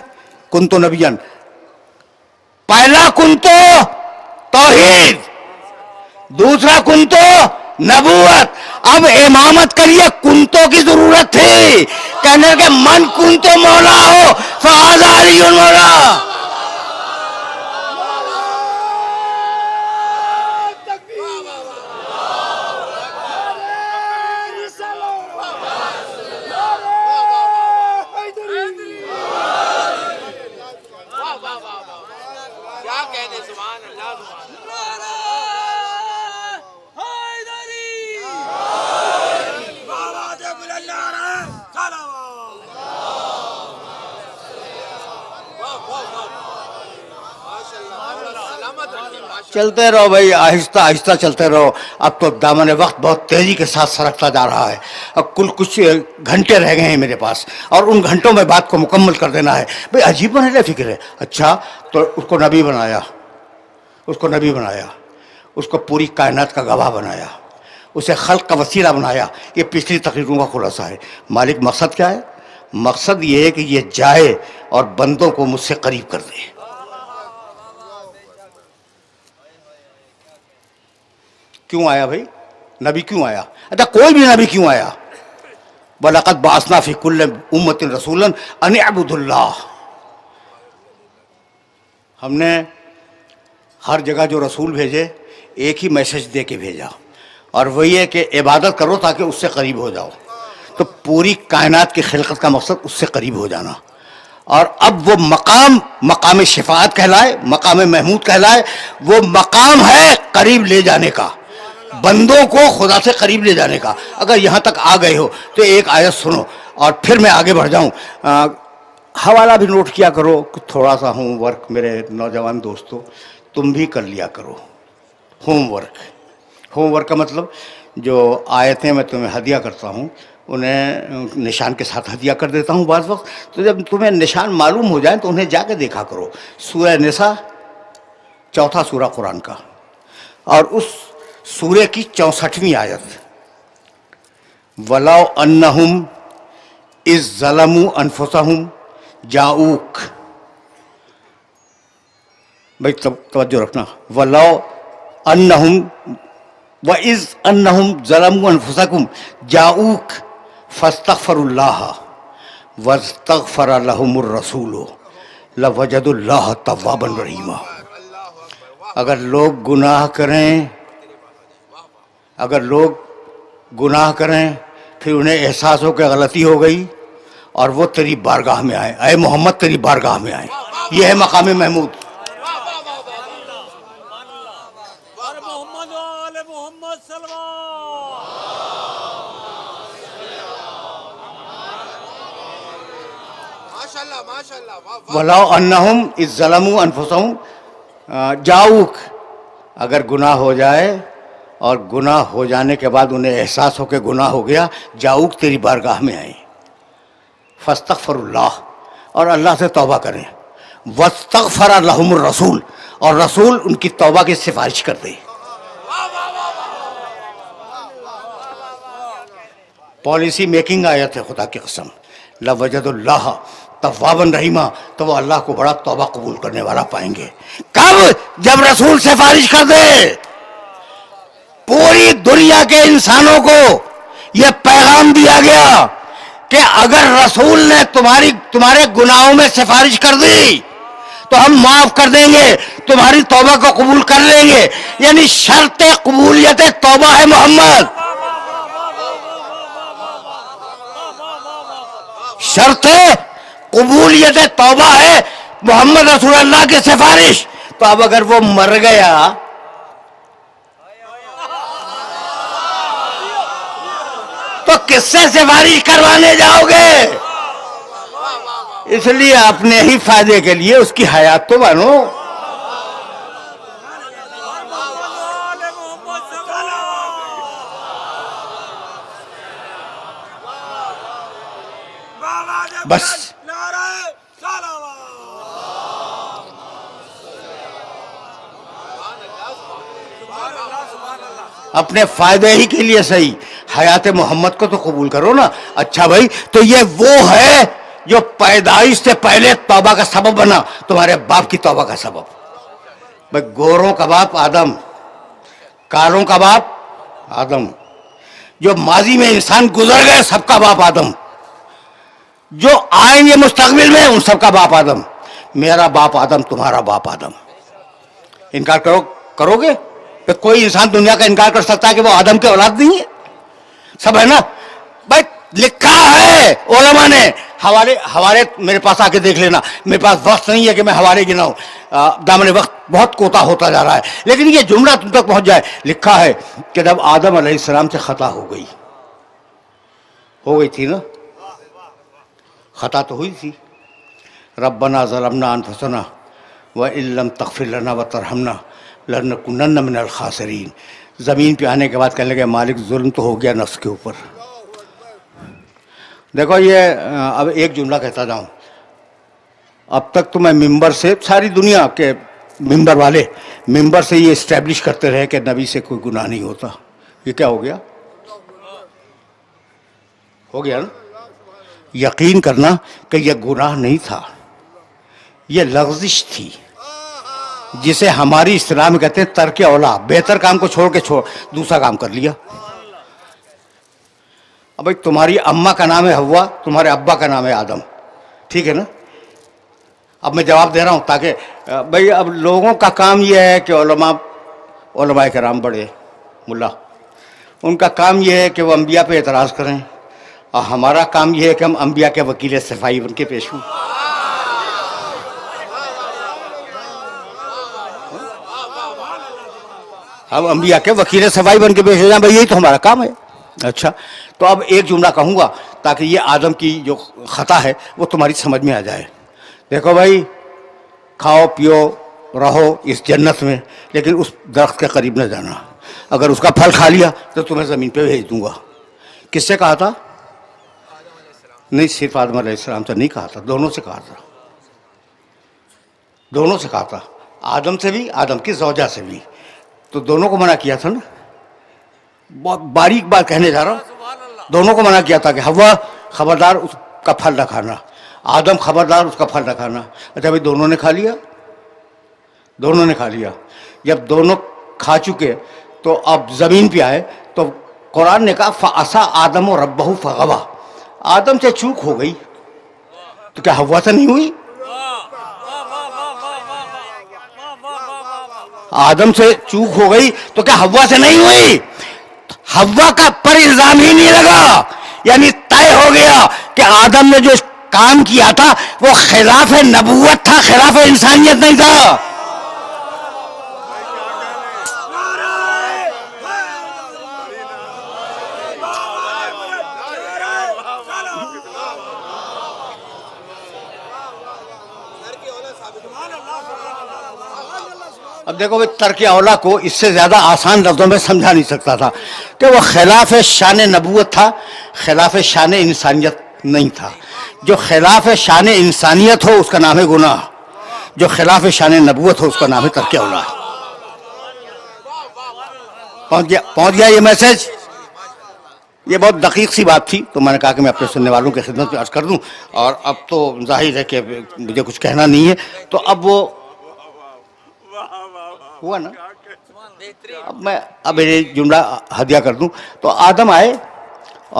کنتو نبیًا، پہلا کنتو توحید، دوسرا کنتو نبوت. اب امامت کے لیے کنتوں کی ضرورت تھی. کہنے کہ من کنتو مولا ہو فہذا علی مولا. چلتے رہو بھائی، آہستہ چلتے رہو. اب تو دامن وقت بہت تیزی کے ساتھ سرکتا جا رہا ہے. اب کل کچھ گھنٹے رہ گئے ہیں میرے پاس اور ان گھنٹوں میں بات کو مکمل کر دینا ہے. بھائی عجیب بنانے فکر ہے. اچھا تو اس کو نبی بنایا، اس کو پوری کائنات کا گواہ بنایا، اسے خلق کا وسیلہ بنایا. یہ پچھلی تقریروں کا خلاصہ ہے. مالک مقصد کیا ہے؟ مقصد یہ ہے کہ یہ جائے اور بندوں کو مجھ سے قریب کر دے. کیوں آیا بھائی؟ نبی کیوں آیا؟ اچھا کوئی بھی نبی کیوں آیا؟ وَلَقَدْ بَعَثْنَا فِي كُلِّ أُمَّةٍ رَسُولًا أَنِ اعْبُدُوا اللَّهَ. ہم نے ہر جگہ جو رسول بھیجے ایک ہی میسج دے کے بھیجا، اور وہی ہے کہ عبادت کرو تاکہ اس سے قریب ہو جاؤ. تو پوری کائنات کی خلقت کا مقصد اس سے قریب ہو جانا. اور اب وہ مقام شفاعت کہلائے، مقام محمود کہلائے، وہ مقام ہے قریب لے جانے کا، بندوں کو خدا سے قریب لے جانے کا. اگر یہاں تک آ گئے ہو تو ایک آیت سنو اور پھر میں آگے بڑھ جاؤں. حوالہ بھی نوٹ کیا کرو، تھوڑا سا ہوم ورک میرے نوجوان دوستو تم بھی کر لیا کرو. ہوم ورک کا مطلب جو آیتیں میں تمہیں ہدیہ کرتا ہوں انہیں نشان کے ساتھ ہدیہ کر دیتا ہوں بعض وقت، تو جب تمہیں نشان معلوم ہو جائیں تو انہیں جا کے دیکھا کرو. سورہ نساء 4 سورہ قرآن کا، اور اس سورہ کی 64ویں آیت، وَلَوْ أَنَّهُمْ إِذْ ظَلَمُوا أَنفُسَهُمْ جَاءُوكَ. بھائی توجہ رکھنا، وَلَوْ أَنَّهُمْ وَإِذْ أَنَّهُمْ ظَلَمُوا أَنفُسَهُمْ جَاءُوكَ فَاسْتَغْفَرُوا اللَّهَ وَاسْتَغْفَرَ لَهُمُ الرَّسُولُ لَوَجَدُوا اللَّهَ تَوَّابًا رَحِيمًا. اگر لوگ گناہ کریں پھر انہیں احساس ہو کہ غلطی ہو گئی اور وہ تیری بارگاہ میں آئے، اے محمد تیری بارگاہ میں آئے، یہ ہے مقام محمود. وَلَوْ أَنَّهُمْ إِذْ ظَلَمُوا أَنفُسَهُمْ جَاءُوكَ. اگر گناہ ہو جائے اور گناہ ہو جانے کے بعد انہیں احساس ہو کہ گناہ ہو گیا، جاؤک تیری بارگاہ میں آئیں، فاستغفر اللہ، اور اللہ سے توبہ کریں، واستغفر لہم الرسول، اور رسول ان کی توبہ کی سفارش کر دے. پالیسی میکنگ آیت ہے خدا کی قسم. لوجد اللہ توابا رحیما، تو وہ اللہ کو بڑا توبہ قبول کرنے والا پائیں گے. کب؟ جب رسول سفارش کر دے. پوری دنیا کے انسانوں کو یہ پیغام دیا گیا کہ اگر رسول نے تمہارے گناہوں میں سفارش کر دی تو ہم معاف کر دیں گے، تمہاری توبہ کو قبول کر لیں گے. یعنی شرط قبولیت توبہ ہے محمد، شرط قبولیت توبہ ہے محمد رسول اللہ کی سفارش. تو اب اگر وہ مر گیا تو کس سے سفارش کروانے جاؤ گے؟ اس لیے اپنے ہی فائدے کے لیے اس کی حیات تو بنو. بس اپنے فائدے ہی کے لیے صحیح حیات محمد کو تو قبول کرو نا. اچھا بھائی، تو یہ وہ ہے جو پیدائش سے پہلے توبہ کا سبب بنا، تمہارے باپ کی توبہ کا سبب. بھائی گوروں کا باپ آدم، کالوں کا باپ آدم، جو ماضی میں انسان گزر گئے سب کا باپ آدم، جو آئیں گے مستقبل میں ان سب کا باپ آدم. میرا باپ آدم، تمہارا باپ آدم. انکار کرو گے کہ کوئی انسان دنیا کا انکار کر سکتا ہے کہ وہ آدم کے اولاد نہیں ہے؟ سب ہے نا بھائی. لکھا ہے علماء نے، حوالے میرے پاس آ کے دیکھ لینا. میرے پاس وقت نہیں ہے کہ میں حوالے گناؤں، دامن وقت بہت کوتا ہوتا جا رہا ہے، لیکن یہ جملہ تم تک پہنچ جائے. لکھا ہے کہ جب آدم علیہ السلام سے خطا ہو گئی تھی نا، خطا تو ہوئی تھی. ربنا ظلمنا انفسنا وان لم تغفر لنا وترحمنا لنکونن من الخاسرین. زمین پہ آنے کے بعد کہنے لگے مالک ظلم تو ہو گیا نفس کے اوپر. دیکھو یہ اب ایک جملہ کہتا جاؤں. اب تک تو میں ممبر سے، ساری دنیا کے ممبر والے ممبر سے یہ اسٹیبلش کرتے رہے کہ نبی سے کوئی گناہ نہیں ہوتا. یہ کیا ہو گیا نا؟ یقین کرنا کہ یہ گناہ نہیں تھا، یہ لغزش تھی. جسے ہماری اصطلاح میں کہتے ہیں ترک اولا، بہتر کام کو چھوڑ کے دوسرا کام کر لیا. اب بھائی تمہاری اماں کا نام ہے حوا، تمہارے ابا کا نام ہے آدم، ٹھیک ہے نا؟ اب میں جواب دے رہا ہوں تاکہ بھائی اب لوگوں کا کام یہ ہے کہ علماء کرام بڑے ملا، ان کا کام یہ ہے کہ وہ انبیاء پہ اعتراض کریں، اور ہمارا کام یہ ہے کہ ہم انبیاء کے وکیل صفائی بن کے پیش ہوں. ہم انبیاء کے وکیل صفائی بن کے پیش ہو جائیں، بھائی یہی تو ہمارا کام ہے. اچھا تو اب ایک جملہ کہوں گا تاکہ یہ آدم کی جو خطا ہے وہ تمہاری سمجھ میں آ جائے. دیکھو بھائی، کھاؤ پیو رہو اس جنت میں، لیکن اس درخت کے قریب نہ جانا. اگر اس کا پھل کھا لیا تو تمہیں زمین پہ بھیج دوں گا. کس سے کہا تھا؟ نہیں، صرف آدم علیہ السلام سے نہیں کہا تھا، دونوں سے کہا تھا. دونوں سے کہا تھا، آدم سے بھی، آدم کی زوجہ سے بھی. تو دونوں کو منع کیا تھا نا. بہت باریک بات کہنے جا رہا ہوں. دونوں کو منع کیا تھا کہ حوا خبردار اس کا پھل نہ کھانا، آدم خبردار اس کا پھل نہ کھانا. اچھا بھائی دونوں نے کھا لیا، دونوں نے کھا لیا. جب دونوں کھا چکے تو اب زمین پہ آئے تو قرآن نے کہا فَعَصَىٰ آدَمُ رَبَّهُ فَغَوَىٰ. آدم سے چوک ہو گئی تو کیا حوا سے نہیں ہوئی؟ آدم سے چوک ہو گئی تو کیا حوا سے نہیں ہوئی؟ حوا کا پر الزام ہی نہیں لگا، یعنی طے ہو گیا کہ آدم نے جو کام کیا تھا وہ خلاف نبوت تھا، خلاف انسانیت نہیں تھا. اب دیکھو بھائی، ترک اولا کو اس سے زیادہ آسان لفظوں میں سمجھا نہیں سکتا تھا کہ وہ خلاف شان نبوت تھا، خلاف شان انسانیت نہیں تھا. جو خلاف شان انسانیت ہو اس کا نام ہے گناہ، جو خلاف شان نبوت ہو اس کا نام ہے ترک اولا. پہنچ گیا یہ میسج؟ یہ بہت دقیق سی بات تھی، تو میں نے کہا کہ میں اپنے سننے والوں کی خدمت میں عرض کر دوں. اور اب تو ظاہر ہے کہ مجھے کچھ کہنا نہیں ہے، تو اب وہ ہوا نا. اب میں جملہ ہدیہ کر دوں. تو آدم آئے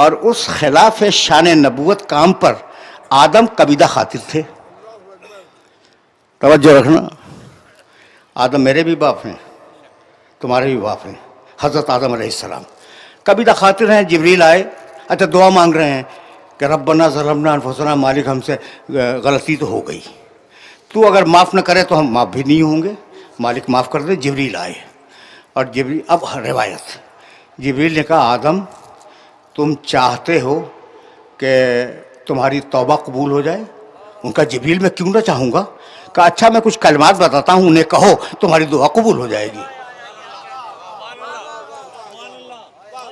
اور اس خلاف شان نبوت کام پر آدم قبیدہ خاطر تھے. توجہ رکھنا، آدم میرے بھی باپ ہیں، تمہارے بھی باپ ہیں، حضرت آدم علیہ السلام قبیدہ خاطر ہیں. جبریل آئے، اچھا دعا مانگ رہے ہیں کہ ربنا ظلمنا انفسنا، مالک ہم سے غلطی تو ہو گئی، تو اگر معاف نہ کرے تو ہم معاف بھی نہیں ہوں گے، مالک معاف کر دے. جبریل آئے اور جبریل، اب روایت، جبریل نے کہا آدم تم چاہتے ہو کہ تمہاری توبہ قبول ہو جائے؟ ان کا جبریل میں کیوں نہ چاہوں گا. کہا اچھا میں کچھ کلمات بتاتا ہوں، انہیں کہو تمہاری دعا قبول ہو جائے گی.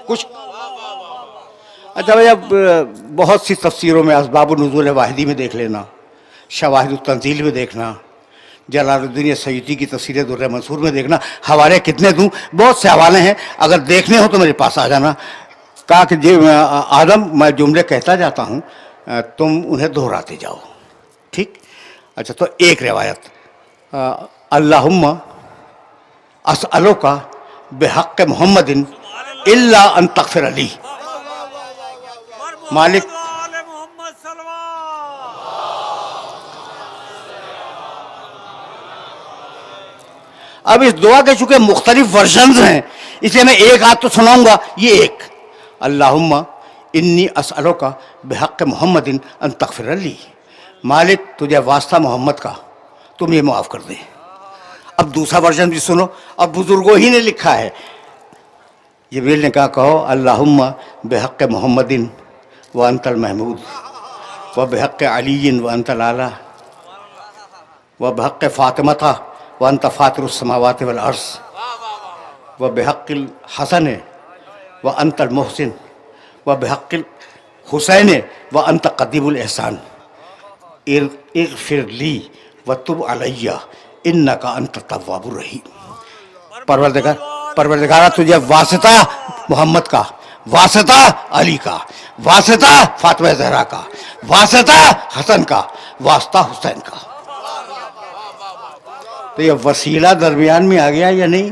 کچھ اچھا بھائی، اب بہت سی تفسیروں میں اسباب النزول واحدی میں دیکھ لینا، شواہد التنزیل میں دیکھنا، جلال الدین سیوطی کی تفسیر در منصور میں دیکھنا. حوالے کتنے دوں؟ بہت سے حوالے ہیں، اگر دیکھنے ہو تو میرے پاس آ جانا. کہا کہ آدم میں جملے کہتا جاتا ہوں، تم انہیں دہراتے جاؤ، ٹھیک؟ اچھا تو ایک روایت، اللہم اسألوکا بحق محمد الا ان تغفر لی. مالک اب اس دعا کے چونکہ مختلف ورژنز ہیں، اس لیے میں ایک آیت تو سناؤں گا. یہ ایک، اللہم انی اسألوکا بحق محمد ان تغفر لی، مالک تجھے واسطہ محمد کا تم یہ معاف کر دے. اب دوسرا ورژن بھی سنو، اب بزرگوں ہی نے لکھا ہے. جبریل نے کہا کہو اللہم بحق محمد وانت المحمود وبحق علی وانت الاعلی وبحق فاطمہ وانت فاطر السماوات والارض وبحق الحسن وانت المحسن وبحق الحسین وانت قدیم الاحسان اغفر لی وتب علی انک انت التواب الرحیم. پروردگارہ تجھے واسطہ محمد کا، واسطہ علی کا، واسطہ فاطمہ زہرا کا، واسطہ حسن کا، واسطہ حسین کا. تو یہ وسیلہ درمیان میں آ گیا یا نہیں؟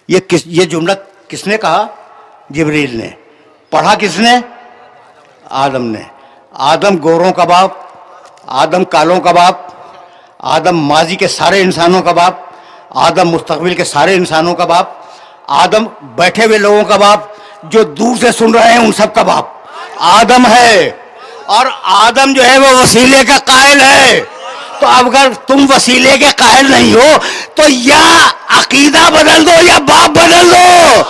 یہ جملہ کس نے کہا؟ جبریل نے. پڑھا کس نے؟ آدم نے. آدم گوروں کا باپ، آدم کالوں کا باپ، آدم ماضی کے سارے انسانوں کا باپ، آدم مستقبل کے سارے انسانوں کا باپ، آدم بیٹھے ہوئے لوگوں کا باپ، جو دور سے سن رہے ہیں ان سب کا باپ آدم ہے. اور آدم جو ہے وہ وسیلے کا قائل ہے. تو اب اگر تم وسیلے کے قائل نہیں ہو تو یا عقیدہ بدل دو یا باپ بدل دو.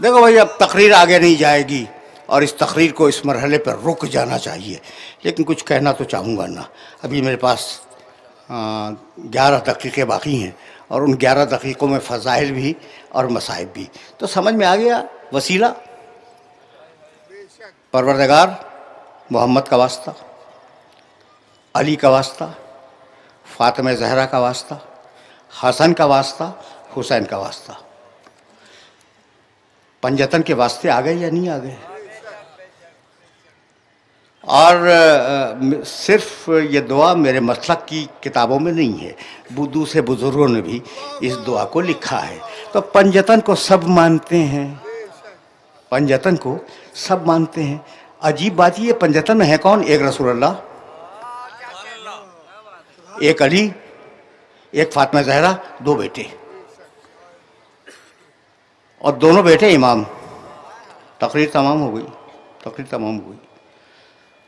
دیکھو بھائی، اب تقریر آگے نہیں جائے گی اور اس تقریر کو اس مرحلے پر رک جانا چاہیے، لیکن کچھ کہنا تو چاہوں گا نا. ابھی میرے پاس 11 دقیقے باقی ہیں اور ان 11 دقیقوں میں فضائل بھی اور مصائب بھی. تو سمجھ میں آ گیا وسیلہ پروردگار محمد کا واسطہ، علی کا واسطہ، فاطمہ زہرا کا واسطہ، حسن کا واسطہ، حسین کا واسطہ. پنجتن کے واسطے آ گئے یا نہیں آ گئے؟ اور صرف یہ دعا میرے مسلک کی کتابوں میں نہیں ہے، دوسرے بزرگوں نے بھی اس دعا کو لکھا ہے. تو پنجتن کو سب مانتے ہیں، پنجتن کو سب مانتے ہیں. عجیب بات یہ، پنجتن میں ہے کون؟ ایک رسول اللہ، ایک علی، ایک فاطمہ زہرا، 2 بیٹے، اور دونوں بیٹے امام. تقریر تمام ہو گئی، تقریر تمام ہو گئی.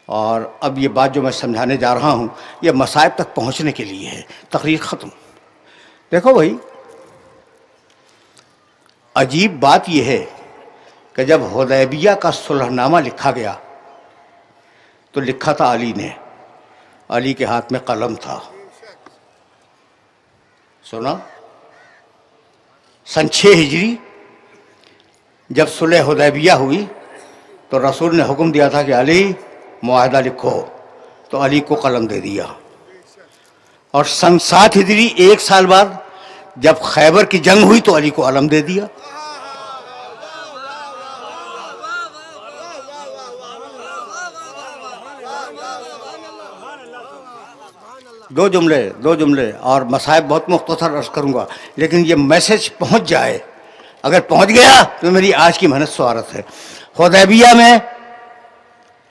اور اب یہ بات جو میں سمجھانے جا رہا ہوں یہ مصائب تک پہنچنے کے لیے ہے. تقریر ختم. دیکھو بھائی، عجیب بات یہ ہے کہ جب حدیبیہ کا صلح نامہ لکھا گیا تو لکھا تھا علی نے، علی کے ہاتھ میں قلم تھا. سنا؟ سن 6 ہجری جب صلح حدیبیہ ہوئی تو رسول نے حکم دیا تھا کہ علی معاہدہ لکھو، تو علی کو قلم دے دیا. اور سن 7 ہجری 1 سال بعد جب خیبر کی جنگ ہوئی تو علی کو علم دے دیا. دو جملے اور مصائب بہت مختصر عرض کروں گا، لیکن یہ میسج پہنچ جائے. اگر پہنچ گیا تو میری آج کی محنت سعارت ہے. حدیبیہ میں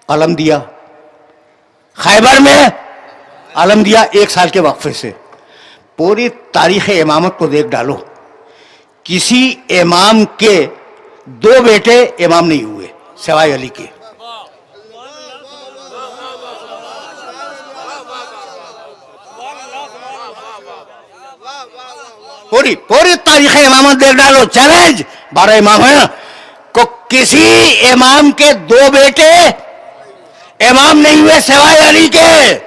علم دیا، خیبر میں علم دیا 1 سال کے وقفے سے. پوری تاریخ امامت کو دیکھ ڈالو، کسی امام کے 2 بیٹے امام نہیں ہوئے سوائے علی کے. پوری تاریخ امامت دیکھ ڈالو، چیلنج، 12 امام ہیں کو کسی امام کے 2 بیٹے امام نہیں ہوئے سوائے علی کے.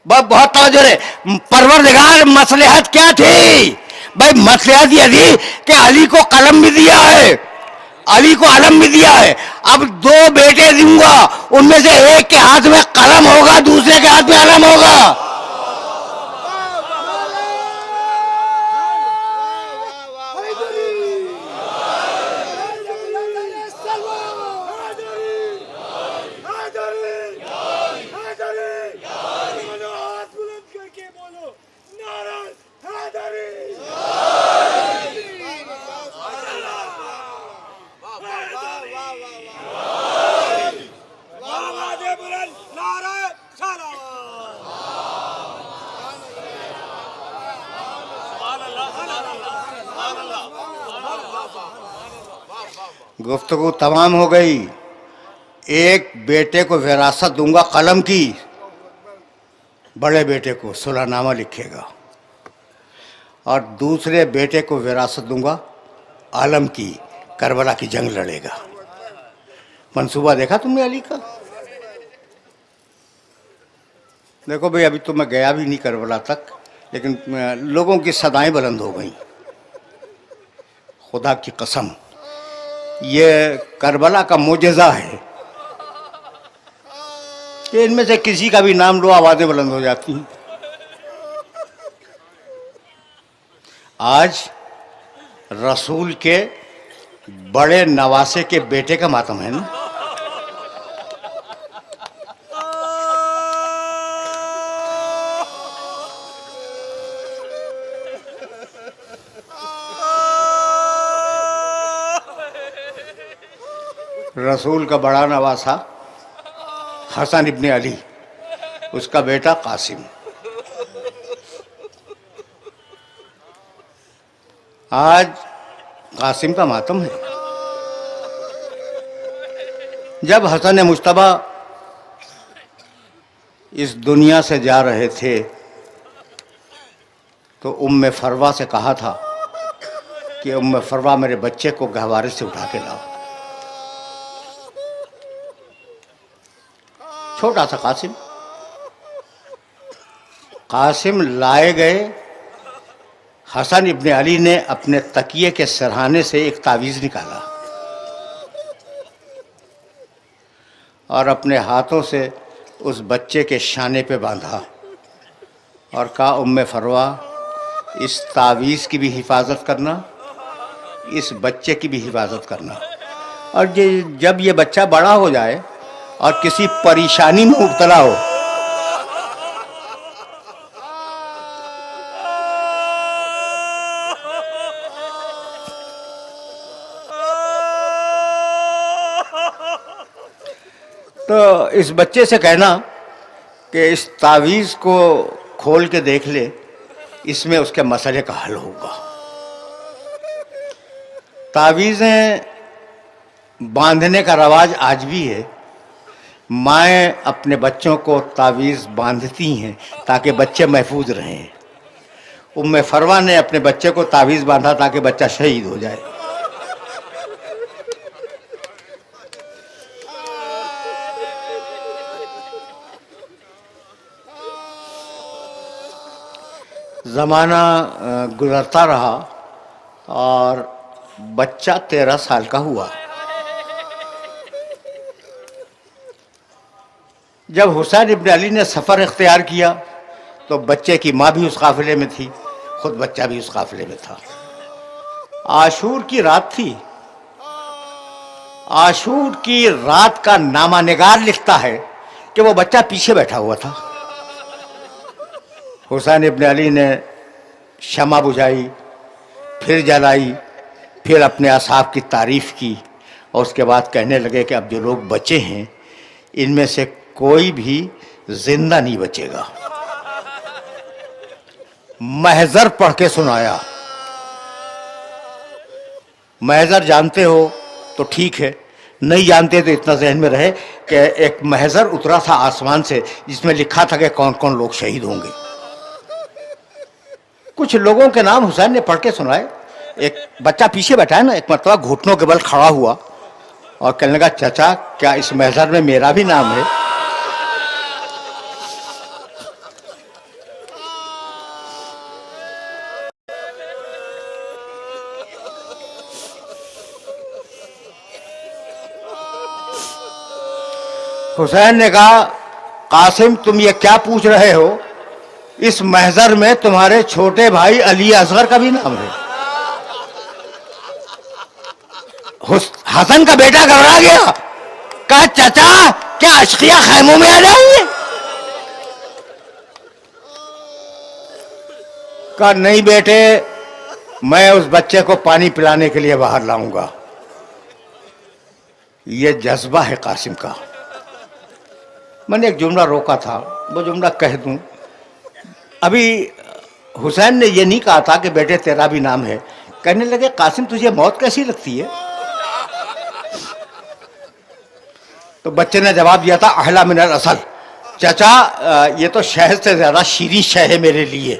بہت توجہ ہے. پروردگار مصلحت کیا تھی بھائی؟ مصلحت یہ تھی کہ علی کو قلم بھی دیا ہے، علی کو علم بھی دیا ہے. اب 2 بیٹے دوں گا، ان میں سے ایک کے ہاتھ میں قلم ہوگا، دوسرے کے ہاتھ میں علم ہوگا. گفتگو تمام ہو گئی. ایک بیٹے کو وراثت دوں گا قلم کی، بڑے بیٹے کو صلح نامہ لکھے گا. اور دوسرے بیٹے کو وراثت دوں گا عالم کی، کربلا کی جنگ لڑے گا۔ منصوبہ دیکھا تم نے علی کا؟ دیکھو بھئی، ابھی تو میں گیا بھی نہیں کربلا تک، لیکن لوگوں کی صدائیں بلند ہو گئیں۔ خدا کی قسم، یہ کربلا کا معجزہ ہے کہ ان میں سے کسی کا بھی نام لو آوازیں بلند ہو جاتی ہیں۔ آج رسول کے بڑے نواسے کے بیٹے کا ماتم ہے نا۔ رسول کا بڑا نواسا حسن ابن علی، اس کا بیٹا قاسم۔ آج قاسم کا ماتم ہے۔ جب حسن مجتبیٰ اس دنیا سے جا رہے تھے تو ام فروا سے کہا تھا کہ ام فروا میرے بچے کو گہوارے سے اٹھا کے لاؤ۔ چھوٹا سا قاسم لائے گئے۔ حسن ابن علی نے اپنے تکیے کے سرہانے سے ایک تعویذ نکالا اور اپنے ہاتھوں سے اس بچے کے شانے پہ باندھا اور کہا ام فروا، اس تعویذ کی بھی حفاظت کرنا، اس بچے کی بھی حفاظت کرنا، اور جب یہ بچہ بڑا ہو جائے اور کسی پریشانی میں مبتلا ہو تو اس بچے سے کہنا کہ اس تعویذ کو کھول کے دیکھ لے، اس میں اس کے مسئلے کا حل ہوگا۔ تعویذیں باندھنے کا رواج آج بھی ہے۔ مائیں اپنے بچوں کو تعویذ باندھتی ہیں تاکہ بچے محفوظ رہیں۔ ام فروا نے اپنے بچے کو تعویذ باندھا تاکہ بچہ شہید ہو جائے۔ زمانہ گزرتا رہا اور بچہ 13 سال کا ہوا۔ جب حسین ابن علی نے سفر اختیار کیا تو بچے کی ماں بھی اس قافلے میں تھی، خود بچہ بھی اس قافلے میں تھا۔ عاشور کی رات تھی۔ عاشور کی رات کا نامہ نگار لکھتا ہے کہ وہ بچہ پیچھے بیٹھا ہوا تھا۔ حسین ابن علی نے شمع بجھائی، پھر جلائی، پھر اپنے اصحاب کی تعریف کی اور اس کے بعد کہنے لگے کہ اب جو لوگ بچے ہیں ان میں سے کوئی بھی زندہ نہیں بچے گا۔ محضر پڑھ کے سنایا۔ محضر جانتے ہو تو ٹھیک ہے، نہیں جانتے تو اتنا ذہن میں رہے کہ ایک محضر اترا تھا آسمان سے جس میں لکھا تھا کہ کون کون لوگ شہید ہوں گے۔ کچھ لوگوں کے نام حسین نے پڑھ کے سنائے۔ ایک بچہ پیچھے بیٹھا ہے نا، ایک مرتبہ گھٹنوں کے بل کھڑا ہوا اور کہنے لگا چچا کیا اس محضر میں میرا بھی نام ہے؟ حسین نے کہا قاسم تم یہ کیا پوچھ رہے ہو؟ اس محضر میں تمہارے چھوٹے بھائی علی اصغر کا بھی نام ہے۔ حسن کا بیٹا گھبرا گیا، کہا چچا کیا اشقیاء خیموں میں آ جائیں گے؟ کہا نہیں بیٹے، میں اس بچے کو پانی پلانے کے لیے باہر لاؤں گا۔ یہ جذبہ ہے قاسم کا۔ میں نے ایک جملہ روکا تھا، وہ جملہ کہہ دوں۔ ابھی حسین نے یہ نہیں کہا تھا کہ بیٹے تیرا بھی نام ہے، کہنے لگے قاسم تجھے موت کیسی لگتی ہے؟ تو بچے نے جواب دیا تھا احلی من العسل، چچا یہ تو شہد سے زیادہ شیریں شے ہے میرے لیے،